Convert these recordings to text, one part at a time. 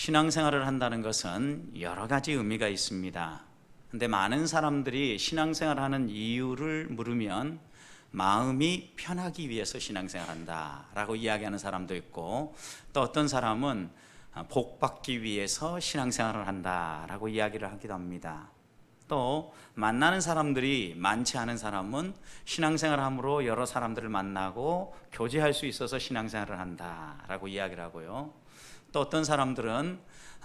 신앙생활을 한다는 것은 여러 가지 의미가 있습니다. 근데 많은 사람들이 신앙생활을 하는 이유를 물으면 마음이 편하기 위해서 신앙생활을 한다 라고 이야기하는 사람도 있고, 또 어떤 사람은 복 받기 위해서 신앙생활을 한다 라고 이야기를 하기도 합니다. 또 만나는 사람들이 많지 않은 사람은 신앙생활을 함으로 여러 사람들을 만나고 교제할 수 있어서 신앙생활을 한다 라고 이야기를 하고요. 또 어떤 사람들은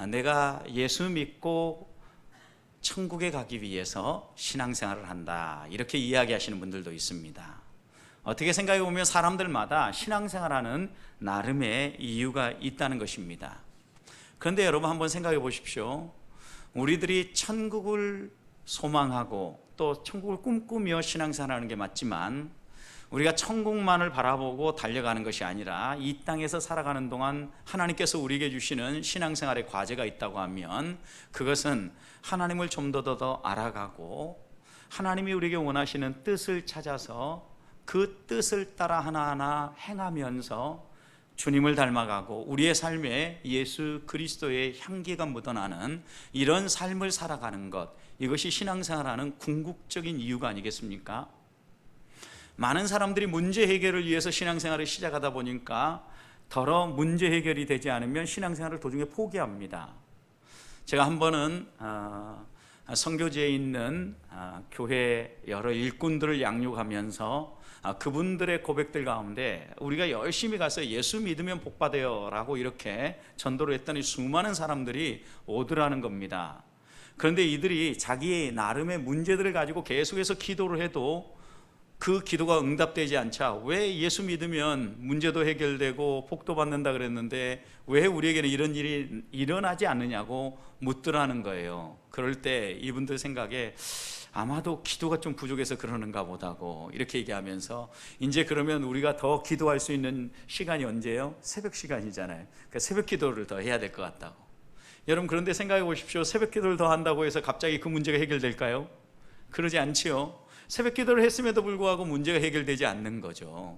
내가 예수 믿고 천국에 가기 위해서 신앙생활을 한다 이렇게 이야기하시는 분들도 있습니다. 어떻게 생각해 보면 사람들마다 신앙생활하는 나름의 이유가 있다는 것입니다. 그런데 여러분 한번 생각해 보십시오. 우리들이 천국을 소망하고 또 천국을 꿈꾸며 신앙생활하는 게 맞지만, 우리가 천국만을 바라보고 달려가는 것이 아니라 이 땅에서 살아가는 동안 하나님께서 우리에게 주시는 신앙생활의 과제가 있다고 하면, 그것은 하나님을 좀 더 알아가고 하나님이 우리에게 원하시는 뜻을 찾아서 그 뜻을 따라 하나하나 행하면서 주님을 닮아가고 우리의 삶에 예수 그리스도의 향기가 묻어나는 이런 삶을 살아가는 것, 이것이 신앙생활하는 궁극적인 이유가 아니겠습니까? 많은 사람들이 문제 해결을 위해서 신앙생활을 시작하다 보니까 더러 문제 해결이 되지 않으면 신앙생활을 도중에 포기합니다. 제가 한 번은 선교지에 있는 교회 여러 일꾼들을 양육하면서 그분들의 고백들 가운데 우리가 열심히 가서 예수 믿으면 복 받아요 라고 이렇게 전도를 했더니 수많은 사람들이 오더라는 겁니다. 그런데 이들이 자기의 나름의 문제들을 가지고 계속해서 기도를 해도 그 기도가 응답되지 않자, 왜 예수 믿으면 문제도 해결되고 복도 받는다 그랬는데 왜 우리에게는 이런 일이 일어나지 않느냐고 묻더라는 거예요. 그럴 때 이분들 생각에 아마도 기도가 좀 부족해서 그러는가 보다고 이렇게 얘기하면서, 이제 그러면 우리가 더 기도할 수 있는 시간이 언제예요? 새벽 시간이잖아요. 그러니까 새벽 기도를 더 해야 될 것 같다고. 여러분, 그런데 생각해 보십시오. 새벽 기도를 더 한다고 해서 갑자기 그 문제가 해결될까요? 그러지 않지요. 새벽 기도를 했음에도 불구하고 문제가 해결되지 않는 거죠.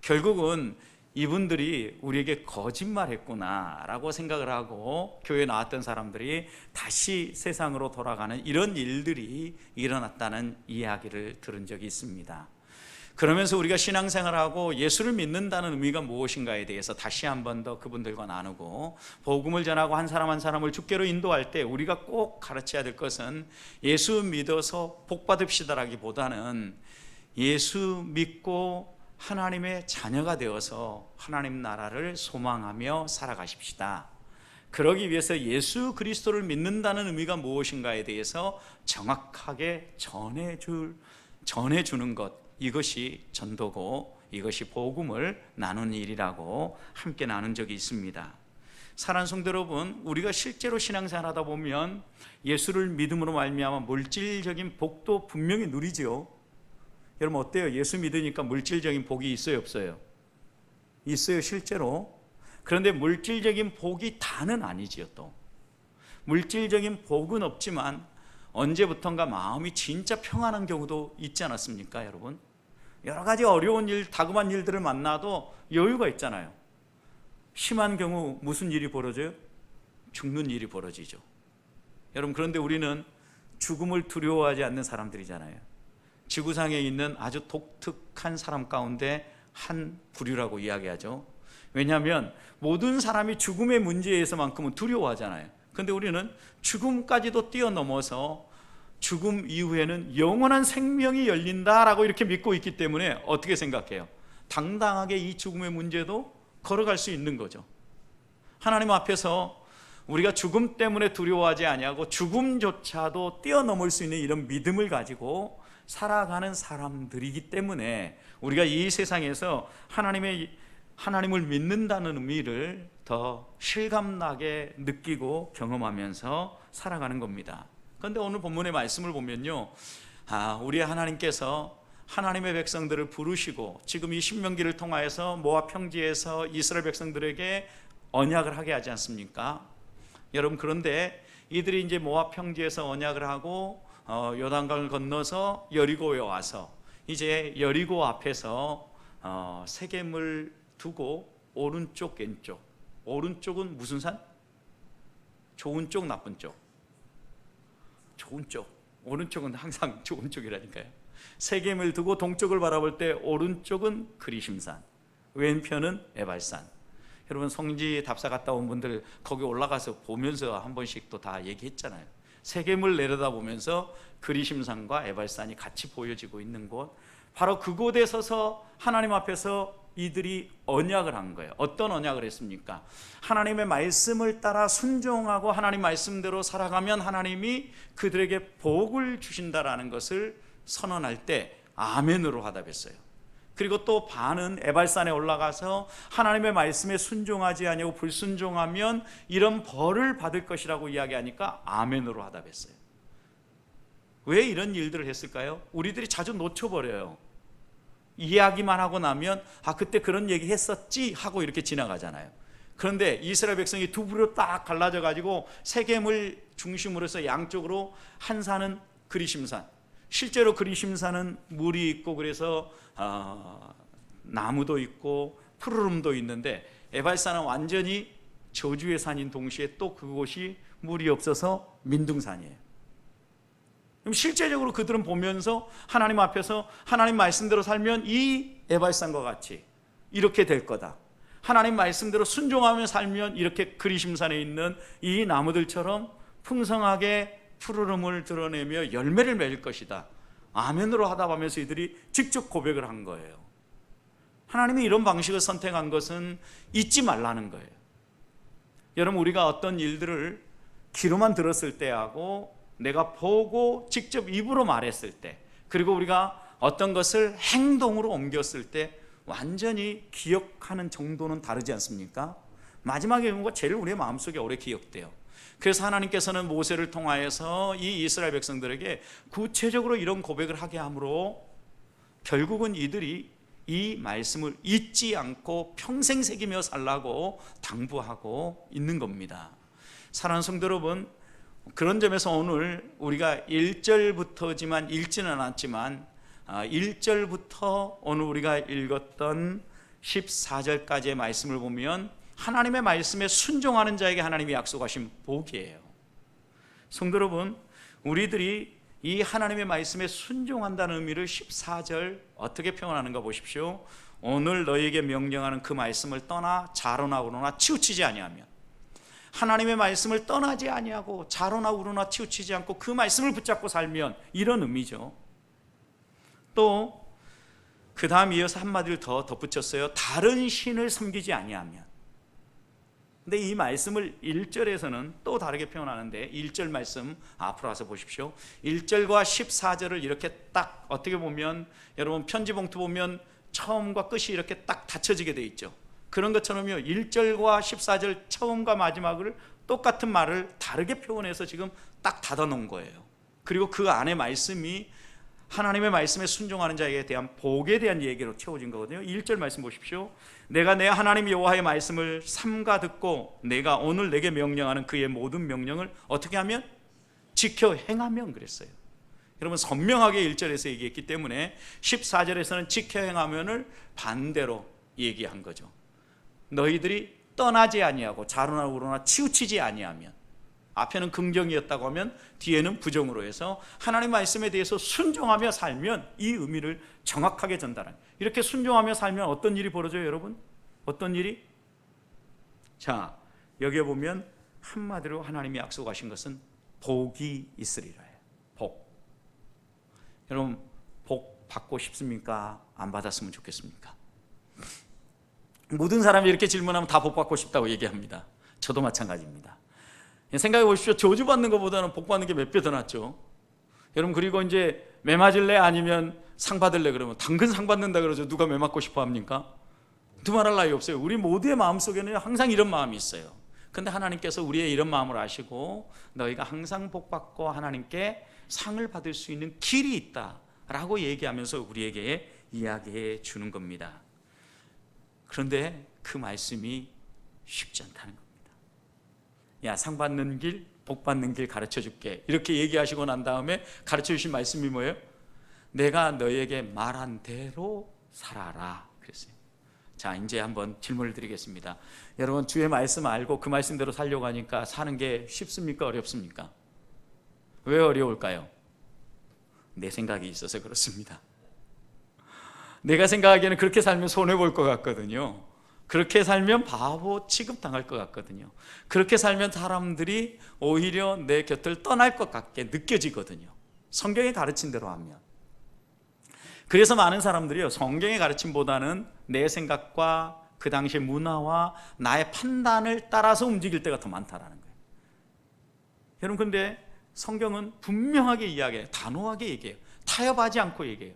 결국은 이분들이 우리에게 거짓말했구나 라고 생각을 하고 교회에 나왔던 사람들이 다시 세상으로 돌아가는 이런 일들이 일어났다는 이야기를 들은 적이 있습니다. 그러면서 우리가 신앙생활하고 예수를 믿는다는 의미가 무엇인가에 대해서 다시 한 번 더 그분들과 나누고, 복음을 전하고 한 사람 한 사람을 주께로 인도할 때 우리가 꼭 가르쳐야 될 것은 예수 믿어서 복 받읍시다라기보다는 예수 믿고 하나님의 자녀가 되어서 하나님 나라를 소망하며 살아가십시다. 그러기 위해서 예수 그리스도를 믿는다는 의미가 무엇인가에 대해서 정확하게 전해주는 것, 이것이 전도고 이것이 복음을 나누는 일이라고 함께 나눈 적이 있습니다. 사랑하는 성도 여러분, 우리가 실제로 신앙생활하다 보면 예수를 믿음으로 말미암아 물질적인 복도 분명히 누리죠. 여러분 어때요? 예수 믿으니까 물질적인 복이 있어요, 없어요? 있어요, 실제로. 그런데 물질적인 복이 다는 아니지요. 또 물질적인 복은 없지만 언제부턴가 마음이 진짜 평안한 경우도 있지 않았습니까, 여러분? 여러 가지 어려운 일, 다급한 일들을 만나도 여유가 있잖아요. 심한 경우 무슨 일이 벌어져요? 죽는 일이 벌어지죠. 여러분, 그런데 우리는 죽음을 두려워하지 않는 사람들이잖아요. 지구상에 있는 아주 독특한 사람 가운데 한 부류라고 이야기하죠. 왜냐하면 모든 사람이 죽음의 문제에서만큼은 두려워하잖아요. 그런데 우리는 죽음까지도 뛰어넘어서 죽음 이후에는 영원한 생명이 열린다라고 이렇게 믿고 있기 때문에 어떻게 생각해요? 당당하게 이 죽음의 문제도 걸어갈 수 있는 거죠. 하나님 앞에서 우리가 죽음 때문에 두려워하지 아니하고 죽음조차도 뛰어넘을 수 있는 이런 믿음을 가지고 살아가는 사람들이기 때문에 우리가 이 세상에서 하나님을 믿는다는 의미를 더 실감나게 느끼고 경험하면서 살아가는 겁니다. 그런데 오늘 본문의 말씀을 보면요, 우리 하나님께서 하나님의 백성들을 부르시고 지금 이 신명기를 통하여서 모압 평지에서 이스라엘 백성들에게 언약을 하게 하지 않습니까? 여러분, 그런데 이들이 이제 모압 평지에서 언약을 하고 요단강을 건너서 여리고에 와서 이제 여리고 앞에서 세겜을 두고 오른쪽 왼쪽, 오른쪽은 무슨 산? 좋은 쪽, 나쁜 쪽. 좋은 쪽. 오른쪽은 항상 좋은 쪽이라니까요. 세겜을 두고 동쪽을 바라볼 때 오른쪽은 그리심산, 왼편은 에발산. 여러분 성지 답사 갔다 온 분들 거기 올라가서 보면서 한 번씩 또 다 얘기했잖아요. 세겜을 내려다보면서 그리심산과 에발산이 같이 보여지고 있는 곳, 바로 그곳에 서서 하나님 앞에서 이들이 언약을 한 거예요. 어떤 언약을 했습니까? 하나님의 말씀을 따라 순종하고 하나님 말씀대로 살아가면 하나님이 그들에게 복을 주신다라는 것을 선언할 때 아멘으로 화답했어요. 그리고 또 반은 에발산에 올라가서 하나님의 말씀에 순종하지 아니하고 불순종하면 이런 벌을 받을 것이라고 이야기하니까 아멘으로 화답했어요. 왜 이런 일들을 했을까요? 우리들이 자주 놓쳐버려요. 이야기만 하고 나면 그때 그런 얘기 했었지 하고 이렇게 지나가잖아요. 그런데 이스라엘 백성이 두 부로 딱 갈라져 가지고 세겜을 중심으로 해서 양쪽으로 한 산은 그리심산, 실제로 그리심산은 물이 있고 그래서 나무도 있고 푸르름도 있는데, 에발산은 완전히 저주의 산인 동시에 또 그곳이 물이 없어서 민둥산이에요. 그럼 실제적으로 그들은 보면서 하나님 앞에서 하나님 말씀대로 살면 이 에발산과 같이 이렇게 될 거다, 하나님 말씀대로 순종하며 살면 이렇게 그리심산에 있는 이 나무들처럼 풍성하게 푸르름을 드러내며 열매를 맺을 것이다, 아멘으로 하답하면서 이들이 직접 고백을 한 거예요. 하나님이 이런 방식을 선택한 것은 잊지 말라는 거예요. 여러분, 우리가 어떤 일들을 귀로만 들었을 때하고 내가 보고 직접 입으로 말했을 때, 그리고 우리가 어떤 것을 행동으로 옮겼을 때 완전히 기억하는 정도는 다르지 않습니까? 마지막에 이런 거 제일 우리의 마음속에 오래 기억돼요. 그래서 하나님께서는 모세를 통하여서 이 이스라엘 백성들에게 구체적으로 이런 고백을 하게 함으로 결국은 이들이 이 말씀을 잊지 않고 평생 새기며 살라고 당부하고 있는 겁니다. 사랑하는 성도 여러분, 그런 점에서 오늘 우리가 1절부터지만 읽지는 않았지만 1절부터 오늘 우리가 읽었던 14절까지의 말씀을 보면 하나님의 말씀에 순종하는 자에게 하나님이 약속하신 복이에요. 성도 여러분, 우리들이 이 하나님의 말씀에 순종한다는 의미를 14절 어떻게 표현하는가 보십시오. 오늘 너희에게 명령하는 그 말씀을 떠나 자로나 우로나 치우치지 아니하면, 하나님의 말씀을 떠나지 아니하고 자로나 우로나 치우치지 않고 그 말씀을 붙잡고 살면, 이런 의미죠. 또 그 다음 이어서 한마디를 더 덧붙였어요. 다른 신을 섬기지 아니하면. 근데 이 말씀을 1절에서는 또 다르게 표현하는데, 1절 말씀 앞으로 와서 보십시오. 1절과 14절을 이렇게 딱 어떻게 보면, 여러분 편지 봉투 보면 처음과 끝이 이렇게 딱 닫혀지게 돼 있죠. 그런 것처럼요, 1절과 14절 처음과 마지막을 똑같은 말을 다르게 표현해서 지금 딱 닫아 놓은 거예요. 그리고 그 안에 말씀이 하나님의 말씀에 순종하는 자에게 대한 복에 대한 얘기로 채워진 거거든요. 1절 말씀 보십시오. 내가 내 하나님 여호와의 말씀을 삼가 듣고 내가 오늘 내게 명령하는 그의 모든 명령을 어떻게 하면? 지켜 행하면 그랬어요. 여러분, 선명하게 1절에서 얘기했기 때문에 14절에서는 지켜 행하면을 반대로 얘기한 거죠. 너희들이 떠나지 아니하고 자로나 우로나 치우치지 아니하면, 앞에는 긍정이었다고 하면 뒤에는 부정으로 해서 하나님 말씀에 대해서 순종하며 살면 이 의미를 정확하게 전달합니다. 이렇게 순종하며 살면 어떤 일이 벌어져요, 여러분? 어떤 일이? 자, 여기에 보면 한마디로 하나님이 약속하신 것은 복이 있으리라 해요. 복. 여러분, 복 받고 싶습니까? 안 받았으면 좋겠습니까? 모든 사람이 이렇게 질문하면 다 복 받고 싶다고 얘기합니다. 저도 마찬가지입니다. 생각해 보십시오. 저주받는 것보다는 복 받는 게 몇 배 더 낫죠. 여러분, 그리고 이제 매 맞을래 아니면 상 받을래 그러면 당근 상 받는다 그러죠. 누가 매 맞고 싶어 합니까? 두말할 나위 없어요. 우리 모두의 마음속에는 항상 이런 마음이 있어요. 근데 하나님께서 우리의 이런 마음을 아시고 너희가 항상 복 받고 하나님께 상을 받을 수 있는 길이 있다라고 얘기하면서 우리에게 이야기해 주는 겁니다. 그런데 그 말씀이 쉽지 않다는 겁니다. 야, 상 받는 길, 복 받는 길 가르쳐 줄게, 이렇게 얘기하시고 난 다음에 가르쳐 주신 말씀이 뭐예요? 내가 너에게 말한 대로 살아라 그랬어요. 자, 이제 한번 질문을 드리겠습니다. 여러분, 주의 말씀 알고 그 말씀대로 살려고 하니까 사는 게 쉽습니까? 어렵습니까? 왜 어려울까요? 내 생각이 있어서 그렇습니다. 내가 생각하기에는 그렇게 살면 손해볼 것 같거든요. 그렇게 살면 바보 취급당할 것 같거든요. 그렇게 살면 사람들이 오히려 내 곁을 떠날 것 같게 느껴지거든요. 성경이 가르친 대로 하면. 그래서 많은 사람들이요, 성경의 가르침보다는 내 생각과 그 당시의 문화와 나의 판단을 따라서 움직일 때가 더 많다라는 거예요. 여러분, 근데 성경은 분명하게 이야기해요. 단호하게 얘기해요. 타협하지 않고 얘기해요.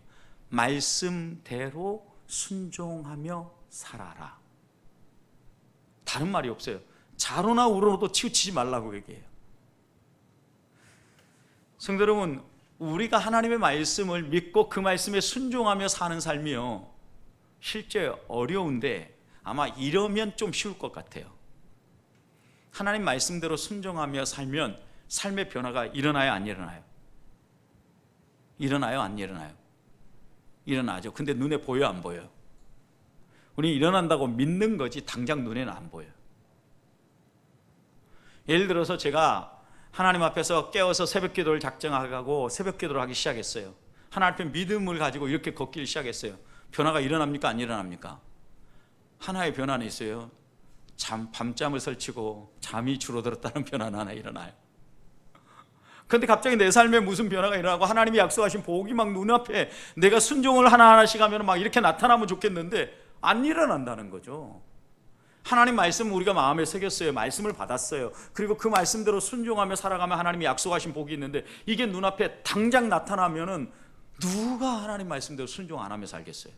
말씀대로 순종하며 살아라. 다른 말이 없어요. 자로나 우로도 치우치지 말라고 얘기해요. 성도 여러분, 우리가 하나님의 말씀을 믿고 그 말씀에 순종하며 사는 삶이요, 실제 어려운데 아마 이러면 좀 쉬울 것 같아요. 하나님 말씀대로 순종하며 살면 삶의 변화가 일어나요, 안 일어나요? 일어나요, 안 일어나요? 일어나죠. 근데 눈에 보여, 안 보여요? 우리 일어난다고 믿는 거지 당장 눈에는 안 보여요. 예를 들어서 제가 하나님 앞에서 깨어서 새벽 기도를 작정하고 새벽 기도를 하기 시작했어요. 하나님 앞에 믿음을 가지고 이렇게 걷기를 시작했어요. 변화가 일어납니까, 안 일어납니까? 하나의 변화는 있어요. 밤잠을 설치고 잠이 줄어들었다는 변화는 하나 일어나요. 그런데 갑자기 내 삶에 무슨 변화가 일어나고 하나님이 약속하신 복이 막 눈앞에 내가 순종을 하나하나씩 하면 막 이렇게 나타나면 좋겠는데 안 일어난다는 거죠. 하나님 말씀 우리가 마음에 새겼어요. 말씀을 받았어요. 그리고 그 말씀대로 순종하며 살아가면 하나님이 약속하신 복이 있는데 이게 눈앞에 당장 나타나면은 누가 하나님 말씀대로 순종 안 하며 살겠어요?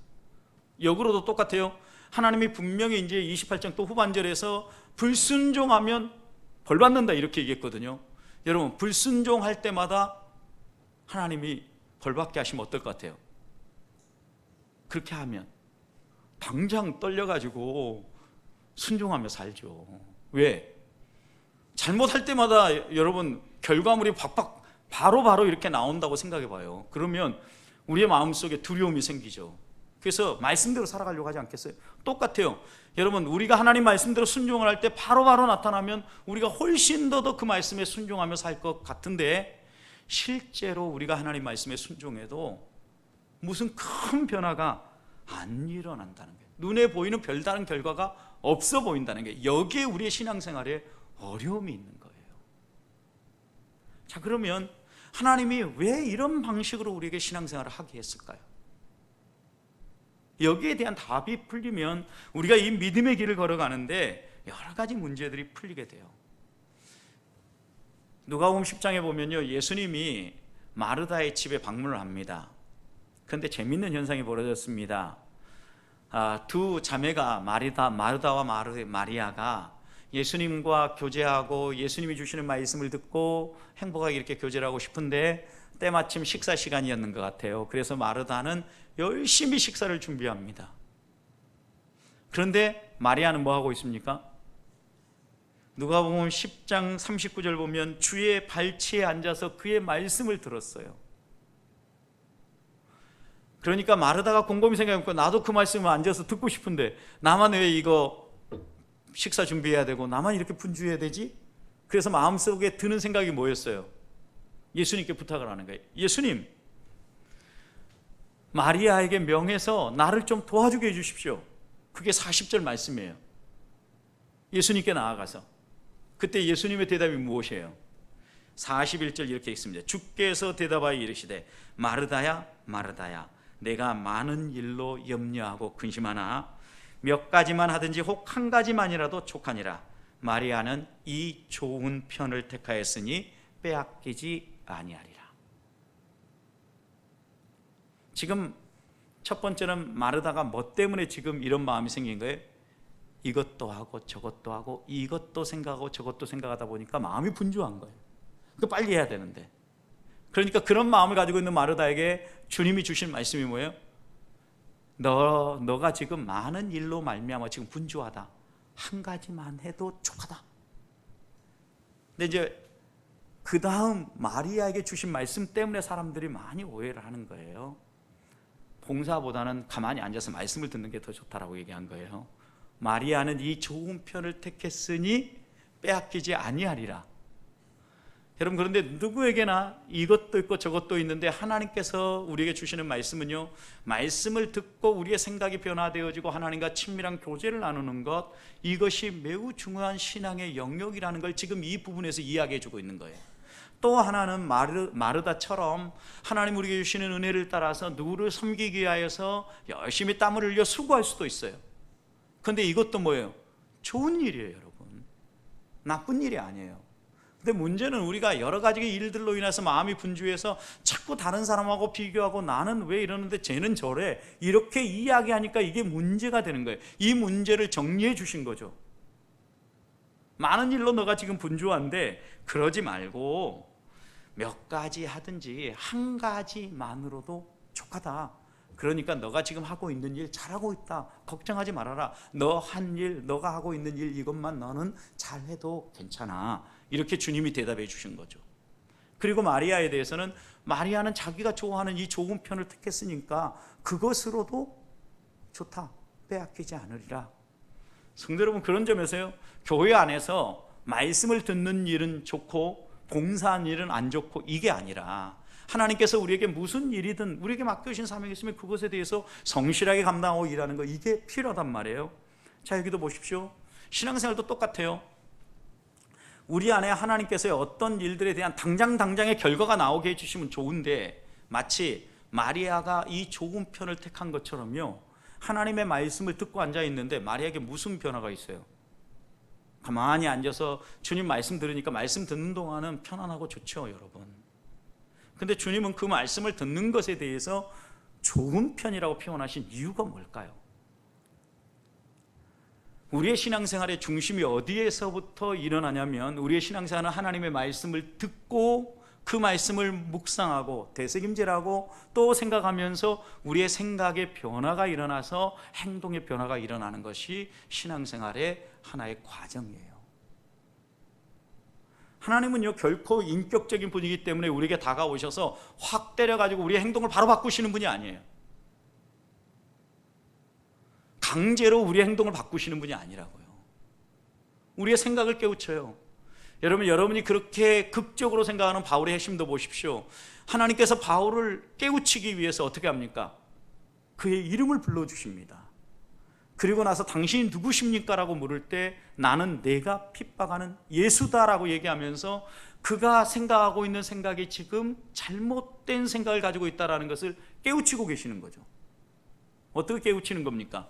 역으로도 똑같아요. 하나님이 분명히 이제 28장 또 후반절에서 불순종하면 벌 받는다 이렇게 얘기했거든요. 여러분, 불순종할 때마다 하나님이 벌 받게 하시면 어떨 것 같아요? 그렇게 하면 당장 떨려가지고 순종하며 살죠. 왜? 잘못할 때마다 여러분 결과물이 바로 이렇게 나온다고 생각해 봐요. 그러면 우리의 마음속에 두려움이 생기죠. 그래서 말씀대로 살아가려고 하지 않겠어요? 똑같아요. 여러분, 우리가 하나님 말씀대로 순종을 할 때 바로 나타나면 우리가 훨씬 더 그 말씀에 순종하며 살 것 같은데 실제로 우리가 하나님 말씀에 순종해도 무슨 큰 변화가 안 일어난다는 거예요. 눈에 보이는 별다른 결과가 없어 보인다는 게, 여기에 우리의 신앙생활에 어려움이 있는 거예요. 자, 그러면 하나님이 왜 이런 방식으로 우리에게 신앙생활을 하게 했을까요? 여기에 대한 답이 풀리면 우리가 이 믿음의 길을 걸어가는데 여러 가지 문제들이 풀리게 돼요. 누가복음 10장에 보면요, 예수님이 마르다의 집에 방문을 합니다. 그런데 재밌는 현상이 벌어졌습니다. 두 자매가 마르다와 마리아가 예수님과 교제하고 예수님이 주시는 말씀을 듣고 행복하게 이렇게 교제를 하고 싶은데 때마침 식사 시간이었는 것 같아요. 그래서 마르다는 열심히 식사를 준비합니다. 그런데 마리아는 뭐 하고 있습니까? 누가복음 10장 39절 보면 주의 발치에 앉아서 그의 말씀을 들었어요. 그러니까 마르다가 곰곰이 생각해보니까 나도 그 말씀을 앉아서 듣고 싶은데 나만 왜 이거 식사 준비해야 되고 나만 이렇게 분주해야 되지? 그래서 마음속에 드는 생각이 뭐였어요? 예수님께 부탁을 하는 거예요. 예수님, 마리아에게 명해서 나를 좀 도와주게 해주십시오. 그게 40절 말씀이에요. 예수님께 나아가서. 그때 예수님의 대답이 무엇이에요? 41절 이렇게 읽습니다. 주께서 대답하여 이르시되 마르다야 마르다야, 내가 많은 일로 염려하고 근심하나 몇 가지만 하든지 혹 한 가지만이라도 족하니라. 마리아는 이 좋은 편을 택하였으니 빼앗기지 아니하리라. 지금 첫 번째는 마르다가 뭐 때문에 지금 이런 마음이 생긴 거예요? 이것도 하고 저것도 하고 이것도 생각하고 저것도 생각하다 보니까 마음이 분주한 거예요. 그 빨리 해야 되는데. 그러니까 그런 마음을 가지고 있는 마르다에게 주님이 주신 말씀이 뭐예요? 너가 지금 많은 일로 말미암아 지금 분주하다. 한 가지만 해도 족하다. 근데 이제 그 다음 마리아에게 주신 말씀 때문에 사람들이 많이 오해를 하는 거예요. 봉사보다는 가만히 앉아서 말씀을 듣는 게 더 좋다라고 얘기한 거예요. 마리아는 이 좋은 편을 택했으니 빼앗기지 아니하리라. 여러분, 그런데 누구에게나 이것도 있고 저것도 있는데 하나님께서 우리에게 주시는 말씀은요, 말씀을 듣고 우리의 생각이 변화되어지고 하나님과 친밀한 교제를 나누는 것, 이것이 매우 중요한 신앙의 영역이라는 걸 지금 이 부분에서 이야기해 주고 있는 거예요. 또 하나는 마르다처럼 하나님 우리에게 주시는 은혜를 따라서 누구를 섬기기 위하여서 열심히 땀을 흘려 수고할 수도 있어요. 그런데 이것도 뭐예요? 좋은 일이에요, 여러분. 나쁜 일이 아니에요. 근데 문제는 우리가 여러 가지 일들로 인해서 마음이 분주해서 자꾸 다른 사람하고 비교하고 나는 왜 이러는데 쟤는 저래, 이렇게 이야기하니까 이게 문제가 되는 거예요. 이 문제를 정리해 주신 거죠. 많은 일로 너가 지금 분주한데 그러지 말고 몇 가지 하든지 한 가지만으로도 족하다. 그러니까 너가 지금 하고 있는 일 잘하고 있다, 걱정하지 말아라. 너 한 일, 너가 하고 있는 일 이것만 너는 잘해도 괜찮아. 이렇게 주님이 대답해 주신 거죠. 그리고 마리아에 대해서는 마리아는 자기가 좋아하는 이 좋은 편을 택했으니까 그것으로도 좋다, 빼앗기지 않으리라. 성도 여러분, 그런 점에서요, 교회 안에서 말씀을 듣는 일은 좋고 봉사하는 일은 안 좋고 이게 아니라 하나님께서 우리에게 무슨 일이든 우리에게 맡겨주신 사명이 있으면 그것에 대해서 성실하게 감당하고 일하는 거, 이게 필요하단 말이에요. 자, 여기도 보십시오. 신앙생활도 똑같아요. 우리 안에 하나님께서 어떤 일들에 대한 당장의 결과가 나오게 해주시면 좋은데, 마치 마리아가 이 좋은 편을 택한 것처럼요, 하나님의 말씀을 듣고 앉아 있는데 마리아에게 무슨 변화가 있어요? 가만히 앉아서 주님 말씀 들으니까 말씀 듣는 동안은 편안하고 좋죠, 여러분. 근데 주님은 그 말씀을 듣는 것에 대해서 좋은 편이라고 표현하신 이유가 뭘까요? 우리의 신앙생활의 중심이 어디에서부터 일어나냐면, 우리의 신앙생활은 하나님의 말씀을 듣고 그 말씀을 묵상하고 되새김질하고 또 생각하면서 우리의 생각의 변화가 일어나서 행동의 변화가 일어나는 것이 신앙생활의 하나의 과정이에요. 하나님은요, 결코 인격적인 분이기 때문에 우리에게 다가오셔서 확 때려가지고 우리의 행동을 바로 바꾸시는 분이 아니에요. 강제로 우리의 행동을 바꾸시는 분이 아니라고요. 우리의 생각을 깨우쳐요. 여러분이 그렇게 극적으로 생각하는 바울의 핵심도 보십시오. 하나님께서 바울을 깨우치기 위해서 어떻게 합니까? 그의 이름을 불러주십니다. 그리고 나서 당신이 누구십니까? 라고 물을 때 나는 내가 핍박하는 예수다라고 얘기하면서 그가 생각하고 있는 생각이 지금 잘못된 생각을 가지고 있다는 것을 깨우치고 계시는 거죠. 어떻게 깨우치는 겁니까?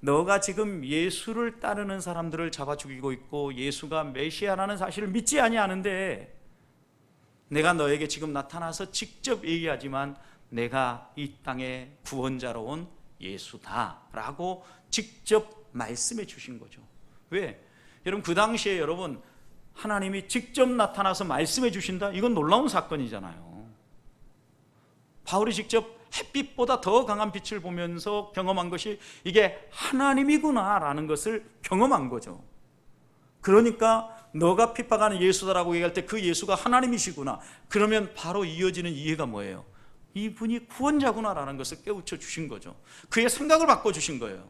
너가 지금 예수를 따르는 사람들을 잡아 죽이고 있고 예수가 메시아라는 사실을 믿지 아니하는데, 내가 너에게 지금 나타나서 직접 얘기하지만 내가 이 땅의 구원자로 온 예수다라고 직접 말씀해 주신 거죠. 왜? 여러분, 그 당시에 여러분, 하나님이 직접 나타나서 말씀해 주신다? 이건 놀라운 사건이잖아요. 바울이 직접 햇빛보다 더 강한 빛을 보면서 경험한 것이 이게 하나님이구나 라는 것을 경험한 거죠. 그러니까 너가 핍박하는 예수다라고 얘기할 때 그 예수가 하나님이시구나, 그러면 바로 이어지는 이해가 뭐예요? 이분이 구원자구나 라는 것을 깨우쳐 주신 거죠. 그의 생각을 바꿔주신 거예요.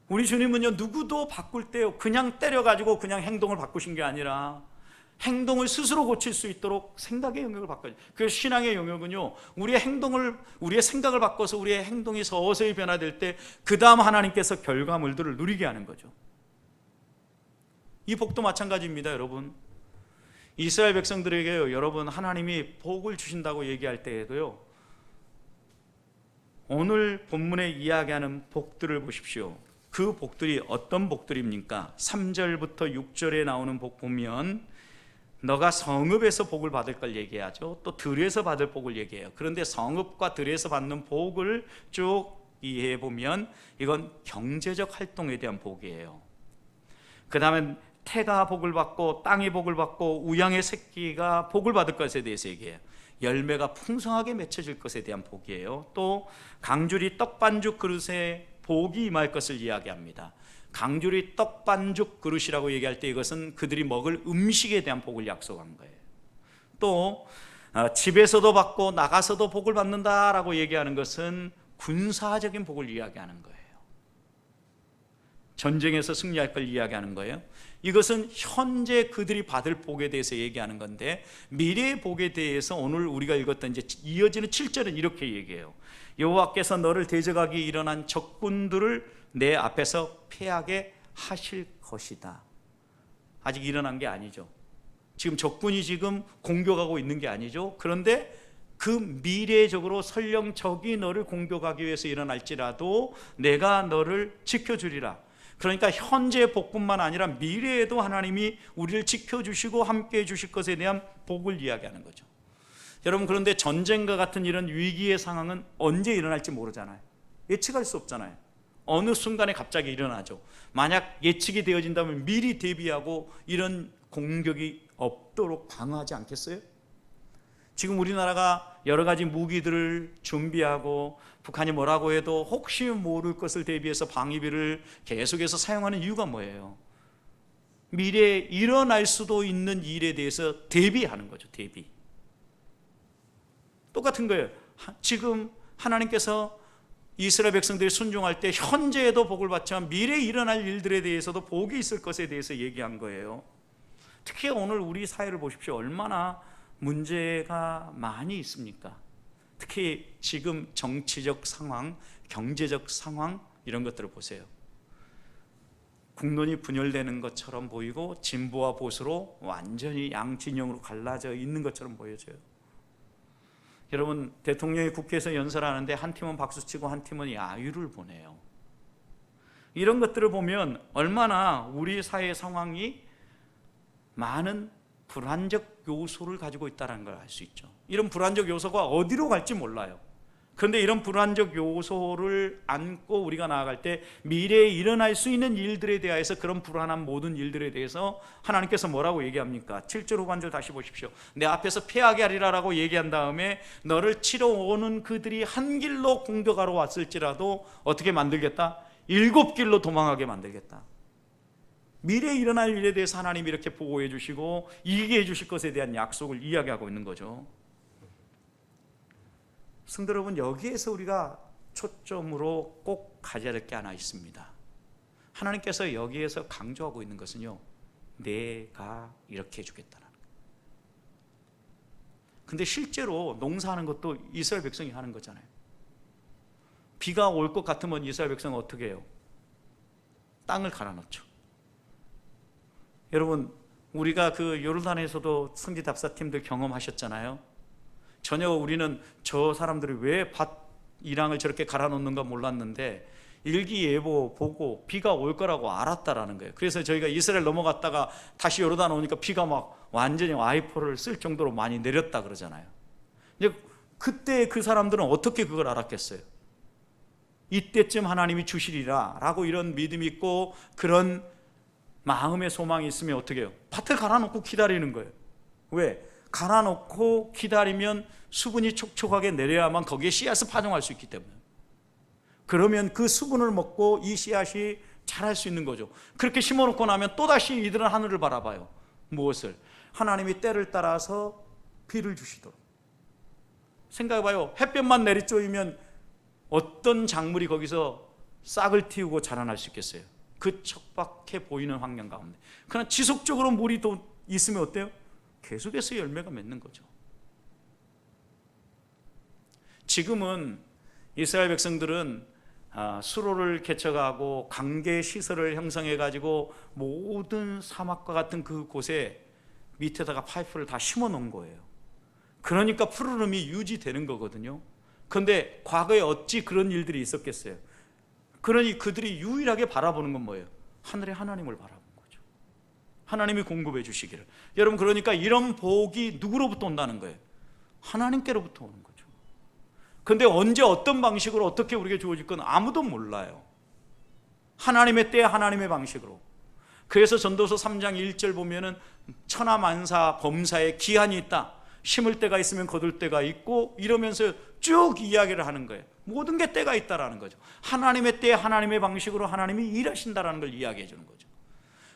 우리 주님은요, 누구도 바꿀 때요, 그냥 때려가지고 그냥 행동을 바꾸신 게 아니라 행동을 스스로 고칠 수 있도록 생각의 영역을 바꿔요. 그 신앙의 영역은요, 우리의 생각을 바꿔서 우리의 행동이 서서히 변화될 때 그 다음 하나님께서 결과물들을 누리게 하는 거죠. 이 복도 마찬가지입니다, 여러분. 이스라엘 백성들에게요, 여러분, 하나님이 복을 주신다고 얘기할 때에도요, 오늘 본문에 이야기하는 복들을 보십시오. 그 복들이 어떤 복들입니까? 3절부터 6절에 나오는 복 보면 너가 성읍에서 복을 받을 걸 얘기하죠. 또 들에서 받을 복을 얘기해요. 그런데 성읍과 들에서 받는 복을 쭉 이해해 보면 이건 경제적 활동에 대한 복이에요. 그 다음에 태가 복을 받고 땅이 복을 받고 우양의 새끼가 복을 받을 것에 대해서 얘기해요. 열매가 풍성하게 맺혀질 것에 대한 복이에요. 또 강줄이 떡반죽 그릇에 복이 임할 것을 이야기합니다. 강줄이 떡반죽 그릇이라고 얘기할 때 이것은 그들이 먹을 음식에 대한 복을 약속한 거예요. 또 집에서도 받고 나가서도 복을 받는다라고 얘기하는 것은 군사적인 복을 이야기하는 거예요. 전쟁에서 승리할 걸 이야기하는 거예요. 이것은 현재 그들이 받을 복에 대해서 얘기하는 건데, 미래의 복에 대해서 오늘 우리가 읽었던 이제 이어지는 7절은 이렇게 얘기해요. 여호와께서 너를 대적하기 일어난 적군들을 내 앞에서 패하게 하실 것이다. 아직 일어난 게 아니죠. 지금 적군이 지금 공격하고 있는 게 아니죠. 그런데 그 미래적으로 설령 적이 너를 공격하기 위해서 일어날지라도 내가 너를 지켜주리라. 그러니까 현재의 복뿐만 아니라 미래에도 하나님이 우리를 지켜주시고 함께해 주실 것에 대한 복을 이야기하는 거죠. 여러분, 그런데 전쟁과 같은 이런 위기의 상황은 언제 일어날지 모르잖아요. 예측할 수 없잖아요. 어느 순간에 갑자기 일어나죠. 만약 예측이 되어진다면 미리 대비하고 이런 공격이 없도록 방어하지 않겠어요? 지금 우리나라가 여러 가지 무기들을 준비하고 북한이 뭐라고 해도 혹시 모를 것을 대비해서 방위비를 계속해서 사용하는 이유가 뭐예요? 미래에 일어날 수도 있는 일에 대해서 대비하는 거죠. 대비. 똑같은 거예요. 지금 하나님께서 이스라엘 백성들이 순종할 때 현재에도 복을 받지만 미래에 일어날 일들에 대해서도 복이 있을 것에 대해서 얘기한 거예요. 특히 오늘 우리 사회를 보십시오. 얼마나 문제가 많이 있습니까? 특히 지금 정치적 상황, 경제적 상황, 이런 것들을 보세요. 국론이 분열되는 것처럼 보이고 진보와 보수로 완전히 양진영으로 갈라져 있는 것처럼 보여져요. 여러분, 대통령이 국회에서 연설하는데 한 팀은 박수치고 한 팀은 야유를 보내요. 이런 것들을 보면 얼마나 우리 사회 상황이 많은 불안적 요소를 가지고 있다는 걸 알 수 있죠. 이런 불안적 요소가 어디로 갈지 몰라요. 그런데 이런 불안적 요소를 안고 우리가 나아갈 때 미래에 일어날 수 있는 일들에 대해서, 그런 불안한 모든 일들에 대해서 하나님께서 뭐라고 얘기합니까? 7절 후반절 다시 보십시오. 내 앞에서 패하게 하리라라고 얘기한 다음에 너를 치러 오는 그들이 한 길로 공격하러 왔을지라도 어떻게 만들겠다? 7길로 도망하게 만들겠다. 미래에 일어날 일에 대해서 하나님이 이렇게 보호해 주시고 이기게 해 주실 것에 대한 약속을 이야기하고 있는 거죠. 성도 여러분, 여기에서 우리가 초점으로 꼭 가져야 될 게 하나 있습니다. 하나님께서 여기에서 강조하고 있는 것은요, 내가 이렇게 해주겠다는 거예요. 근데 실제로 농사하는 것도 이스라엘 백성이 하는 거잖아요. 비가 올 것 같으면 이스라엘 백성은 어떻게 해요? 땅을 갈아놓죠. 여러분, 우리가 그 요르단에서도 성지답사팀들 경험하셨잖아요. 전혀 우리는 저 사람들이 왜 밭 이랑을 저렇게 갈아놓는가 몰랐는데 일기예보 보고 비가 올 거라고 알았다라는 거예요. 그래서 저희가 이스라엘 넘어갔다가 다시 요르단 오니까 비가 막 완전히 와이퍼를 쓸 정도로 많이 내렸다 그러잖아요. 이제 그때 그 사람들은 어떻게 그걸 알았겠어요? 이때쯤 하나님이 주시리라 라고 이런 믿음이 있고 그런 마음의 소망이 있으면 어떻게 해요? 밭을 갈아놓고 기다리는 거예요. 왜? 갈아놓고 기다리면 수분이 촉촉하게 내려야만 거기에 씨앗을 파종할 수 있기 때문에. 그러면 그 수분을 먹고 이 씨앗이 자랄 수 있는 거죠. 그렇게 심어놓고 나면 또다시 이들은 하늘을 바라봐요. 무엇을? 하나님이 때를 따라서 비를 주시도록. 생각해봐요. 햇볕만 내리쬐이면 어떤 작물이 거기서 싹을 틔우고 자라날 수 있겠어요? 그 척박해 보이는 환경 가운데. 그러나 지속적으로 물이 또 있으면 어때요? 계속해서 열매가 맺는 거죠. 지금은 이스라엘 백성들은 수로를 개척하고 강계 시설을 형성해 가지고 모든 사막과 같은 그 곳에 밑에다가 파이프를 다 심어 놓은 거예요. 그러니까 푸르름이 유지되는 거거든요. 그런데 과거에 어찌 그런 일들이 있었겠어요? 그러니 그들이 유일하게 바라보는 건 뭐예요? 하늘의 하나님을 바라보는 거죠. 하나님이 공급해 주시기를. 여러분, 그러니까 이런 복이 누구로부터 온다는 거예요? 하나님께로부터 오는 거죠. 그런데 언제 어떤 방식으로 어떻게 우리에게 주어질 건 아무도 몰라요. 하나님의 때 하나님의 방식으로. 그래서 전도서 3장 1절 보면은 천하만사 범사에 기한이 있다. 심을 때가 있으면 거둘 때가 있고 이러면서 쭉 이야기를 하는 거예요. 모든 게 때가 있다라는 거죠. 하나님의 때 하나님의 방식으로 하나님이 일하신다라는 걸 이야기해 주는 거죠.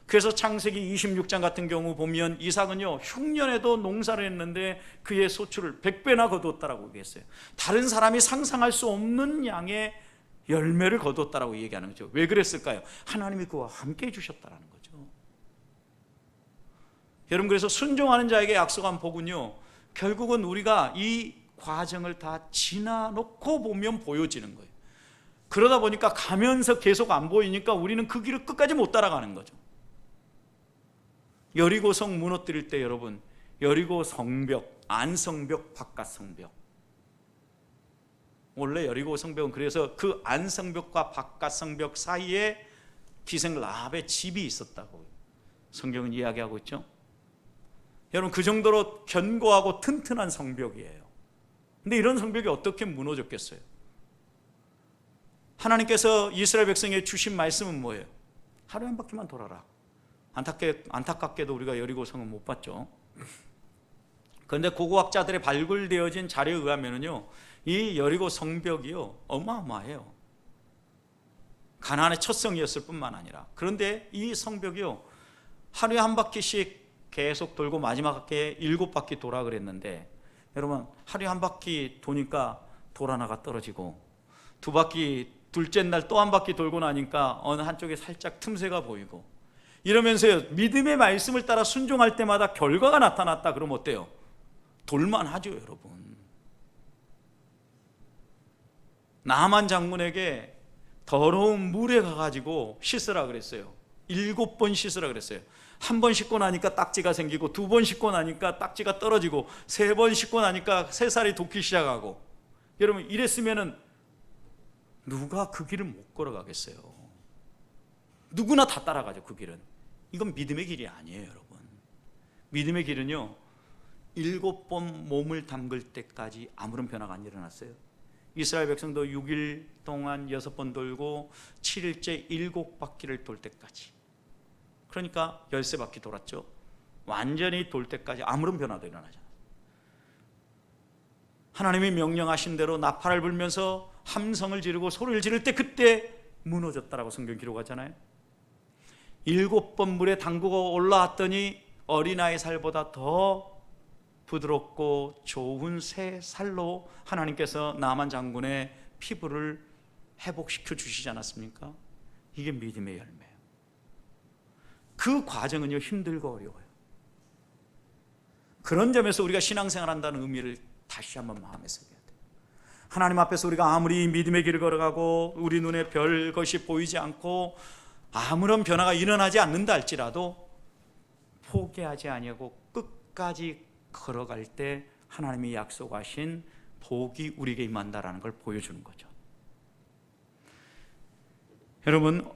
그래서 창세기 26장 같은 경우 보면 이삭은요 흉년에도 농사를 했는데 그의 소출을 100배나 거두었다라고 얘기했어요. 다른 사람이 상상할 수 없는 양의 열매를 거두었다라고 얘기하는 거죠. 왜 그랬을까요? 하나님이 그와 함께 해주셨다라는 거죠. 여러분, 그래서 순종하는 자에게 약속한 복은요 결국은 우리가 이 과정을 다 지나놓고 보면 보여지는 거예요. 그러다 보니까 가면서 계속 안 보이니까 우리는 그 길을 끝까지 못 따라가는 거죠. 여리고성 무너뜨릴 때 여러분, 여리고 성벽, 안성벽, 바깥성벽, 원래 여리고 성벽은 그래서 그 안성벽과 바깥성벽 사이에 기생 라합의 집이 있었다고 성경은 이야기하고 있죠. 여러분, 그 정도로 견고하고 튼튼한 성벽이에요. 근데 이런 성벽이 어떻게 무너졌겠어요? 하나님께서 이스라엘 백성에게 주신 말씀은 뭐예요? 하루에 한 바퀴만 돌아라. 안타깝게도 우리가 여리고성은 못 봤죠. 그런데 고고학자들의 발굴되어진 자료에 의하면요, 이 여리고 성벽이요 어마어마해요. 가나안의 첫 성이었을 뿐만 아니라, 그런데 이 성벽이요 하루에 한 바퀴씩 계속 돌고 마지막 바퀴에 7바퀴 돌아 그랬는데, 여러분 하루에 한 바퀴 도니까 돌 하나가 떨어지고, 2바퀴 둘째 날 또 한 바퀴 돌고 나니까 어느 한쪽에 살짝 틈새가 보이고, 이러면서 믿음의 말씀을 따라 순종할 때마다 결과가 나타났다 그러면 어때요? 돌만하죠. 여러분, 나만 장군에게 더러운 물에 가가지고 씻으라 그랬어요. 7번 씻으라 그랬어요. 한 번 씻고 나니까 딱지가 생기고, 2번 씻고 나니까 딱지가 떨어지고, 3번 씻고 나니까 새살이 돋기 시작하고. 여러분, 이랬으면은 누가 그 길을 못 걸어가겠어요? 누구나 다 따라가죠. 그 길은. 이건 믿음의 길이 아니에요. 여러분, 믿음의 길은요 7번 몸을 담글 때까지 아무런 변화가 안 일어났어요. 이스라엘 백성도 6일 동안 6번 돌고 7일째 7바퀴를 돌 때까지, 그러니까 13바퀴 돌았죠. 완전히 돌 때까지 아무런 변화도 일어나지 않아요. 하나님이 명령하신 대로 나팔을 불면서 함성을 지르고 소리를 지를 때 그때 무너졌다라고 성경 기록하잖아요. 7번 물에 담그고 올라왔더니 어린아이 살보다 더 부드럽고 좋은 새 살로 하나님께서 나만 장군의 피부를 회복시켜 주시지 않았습니까? 이게 믿음의 열매예요. 그 과정은요 힘들고 어려워요. 그런 점에서 우리가 신앙생활 한다는 의미를 다시 한번 마음에 새겨야 돼요. 하나님 앞에서 우리가 아무리 믿음의 길을 걸어가고 우리 눈에 별 것이 보이지 않고 아무런 변화가 일어나지 않는다 할지라도 포기하지 아니하고 끝까지 걸어갈 때 하나님이 약속하신 복이 우리에게 임한다라는 걸 보여주는 거죠. 여러분,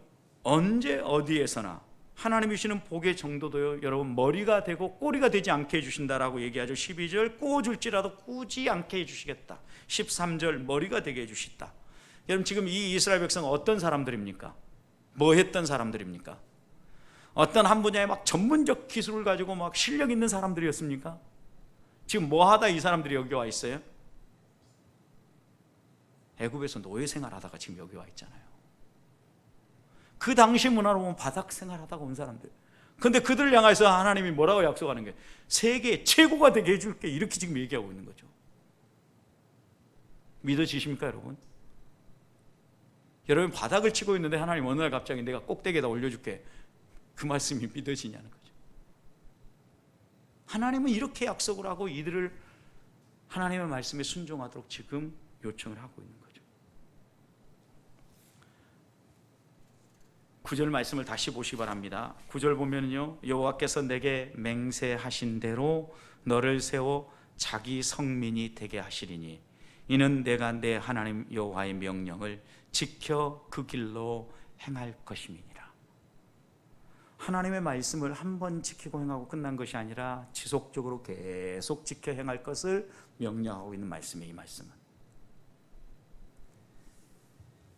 언제 어디에서나 하나님이 주시는 복의 정도도요 여러분 머리가 되고 꼬리가 되지 않게 해주신다라고 얘기하죠. 12절 꼬줄지라도 꾸지 않게 해주시겠다. 13절 머리가 되게 해주시다. 여러분, 지금 이 이스라엘 백성은 어떤 사람들입니까? 뭐 했던 사람들입니까? 어떤 한 분야에 막 전문적 기술을 가지고 막 실력 있는 사람들이었습니까? 지금 뭐 하다 이 사람들이 여기 와 있어요? 애굽에서 노예 생활하다가 지금 여기 와 있잖아요. 그 당시 문화로 보면 바닥 생활하다가 온 사람들. 근데 그들을 향해서 하나님이 뭐라고 약속하는 게 세계 최고가 되게 해줄게, 이렇게 지금 얘기하고 있는 거죠. 믿어지십니까 여러분? 여러분, 바닥을 치고 있는데 하나님 어느 날 갑자기 내가 꼭대기에다 올려줄게, 그 말씀이 믿어지냐는 거죠. 하나님은 이렇게 약속을 하고 이들을 하나님의 말씀에 순종하도록 지금 요청을 하고 있는 거죠. 9절 말씀을 다시 보시기 바랍니다. 9절 보면요, 여호와께서 내게 맹세하신 대로 너를 세워 자기 성민이 되게 하시리니 이는 내가 내 하나님 여호와의 명령을 지켜 그 길로 행할 것임이니라. 하나님의 말씀을 한 번 지키고 행하고 끝난 것이 아니라 지속적으로 계속 지켜 행할 것을 명령하고 있는 말씀이에요. 이 말씀은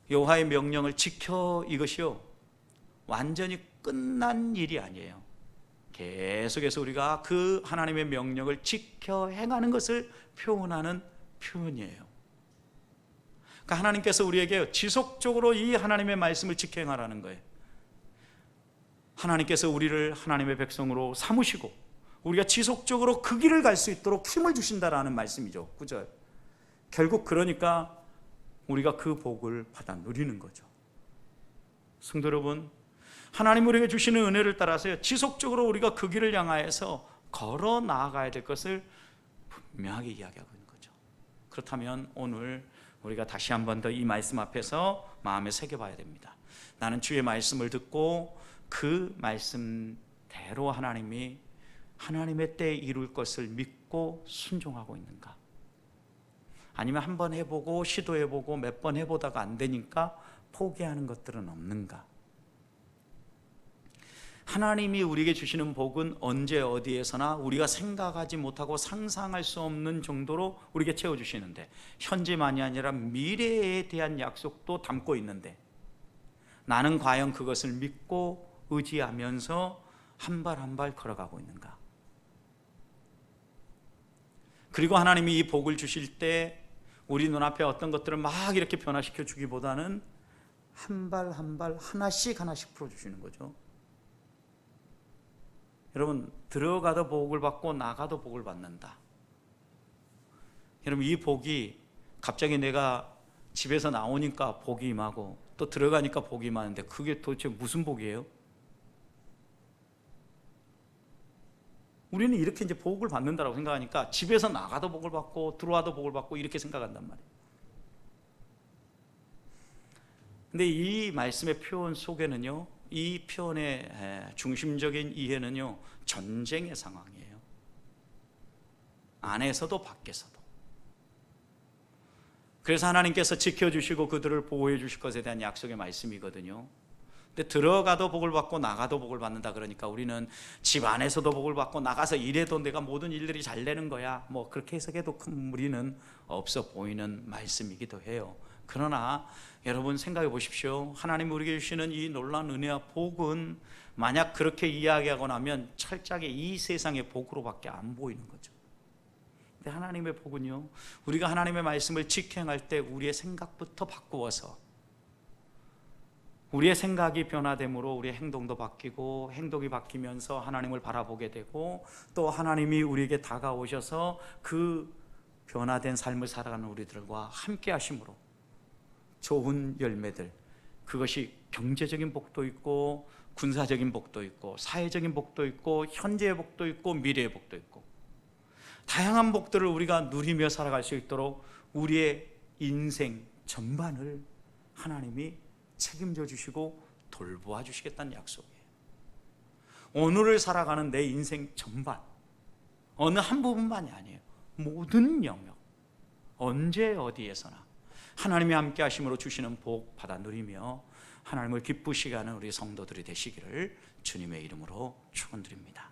여호와의 명령을 지켜, 이것이요 완전히 끝난 일이 아니에요. 계속해서 우리가 그 하나님의 명령을 지켜 행하는 것을 표현하는 표현이에요. 그러니까 하나님께서 우리에게 지속적으로 이 하나님의 말씀을 지켜 행하라는 거예요. 하나님께서 우리를 하나님의 백성으로 삼으시고 우리가 지속적으로 그 길을 갈 수 있도록 힘을 주신다라는 말씀이죠. 9절. 결국 그러니까 우리가 그 복을 받아 누리는 거죠. 성도 여러분, 하나님 우리에게 주시는 은혜를 따라서 지속적으로 우리가 그 길을 향하여서 걸어 나아가야 될 것을 분명하게 이야기하고 있는 거죠. 그렇다면 오늘 우리가 다시 한 번 더 이 말씀 앞에서 마음에 새겨봐야 됩니다. 나는 주의 말씀을 듣고 그 말씀대로 하나님이 하나님의 때에 이룰 것을 믿고 순종하고 있는가? 아니면 한 번 해보고 시도해보고 몇 번 해보다가 안 되니까 포기하는 것들은 없는가? 하나님이 우리에게 주시는 복은 언제 어디에서나 우리가 생각하지 못하고 상상할 수 없는 정도로 우리에게 채워주시는데, 현재만이 아니라 미래에 대한 약속도 담고 있는데 나는 과연 그것을 믿고 의지하면서 한 발 한 발 걸어가고 있는가? 그리고 하나님이 이 복을 주실 때 우리 눈앞에 어떤 것들을 막 이렇게 변화시켜 주기보다는 한 발 한 발 하나씩 풀어주시는 거죠. 여러분, 들어가도 복을 받고 나가도 복을 받는다. 여러분, 이 복이 갑자기 내가 집에서 나오니까 복이 임하고 또 들어가니까 복이 임하는데 그게 도대체 무슨 복이에요? 우리는 이렇게 이제 복을 받는다고 생각하니까 집에서 나가도 복을 받고 들어와도 복을 받고 이렇게 생각한단 말이에요. 근데 이 말씀의 표현 속에는요, 이 표현의 중심적인 이해는요, 전쟁의 상황이에요. 안에서도 밖에서도. 그래서 하나님께서 지켜주시고 그들을 보호해 주실 것에 대한 약속의 말씀이거든요. 근데 들어가도 복을 받고 나가도 복을 받는다 그러니까 우리는 집 안에서도 복을 받고 나가서 일해도 내가 모든 일들이 잘 되는 거야, 뭐 그렇게 해석해도 큰 무리는 없어 보이는 말씀이기도 해요. 그러나 여러분 생각해 보십시오. 하나님 우리에게 주시는 이 놀라운 은혜와 복은 만약 그렇게 이야기하고 나면 철저하게 이 세상의 복으로밖에 안 보이는 거죠. 근데 하나님의 복은요, 우리가 하나님의 말씀을 직행할 때 우리의 생각부터 바꾸어서 우리의 생각이 변화됨으로 우리의 행동도 바뀌고, 행동이 바뀌면서 하나님을 바라보게 되고, 또 하나님이 우리에게 다가오셔서 그 변화된 삶을 살아가는 우리들과 함께 하심으로 좋은 열매들, 그것이 경제적인 복도 있고 군사적인 복도 있고 사회적인 복도 있고 현재의 복도 있고 미래의 복도 있고 다양한 복들을 우리가 누리며 살아갈 수 있도록 우리의 인생 전반을 하나님이 책임져 주시고 돌보아 주시겠다는 약속이에요. 오늘을 살아가는 내 인생 전반, 어느 한 부분만이 아니에요. 모든 영역, 언제 어디에서나 하나님이 함께 하심으로 주시는 복 받아 누리며 하나님을 기쁘시게 하는 우리 성도들이 되시기를 주님의 이름으로 축원드립니다.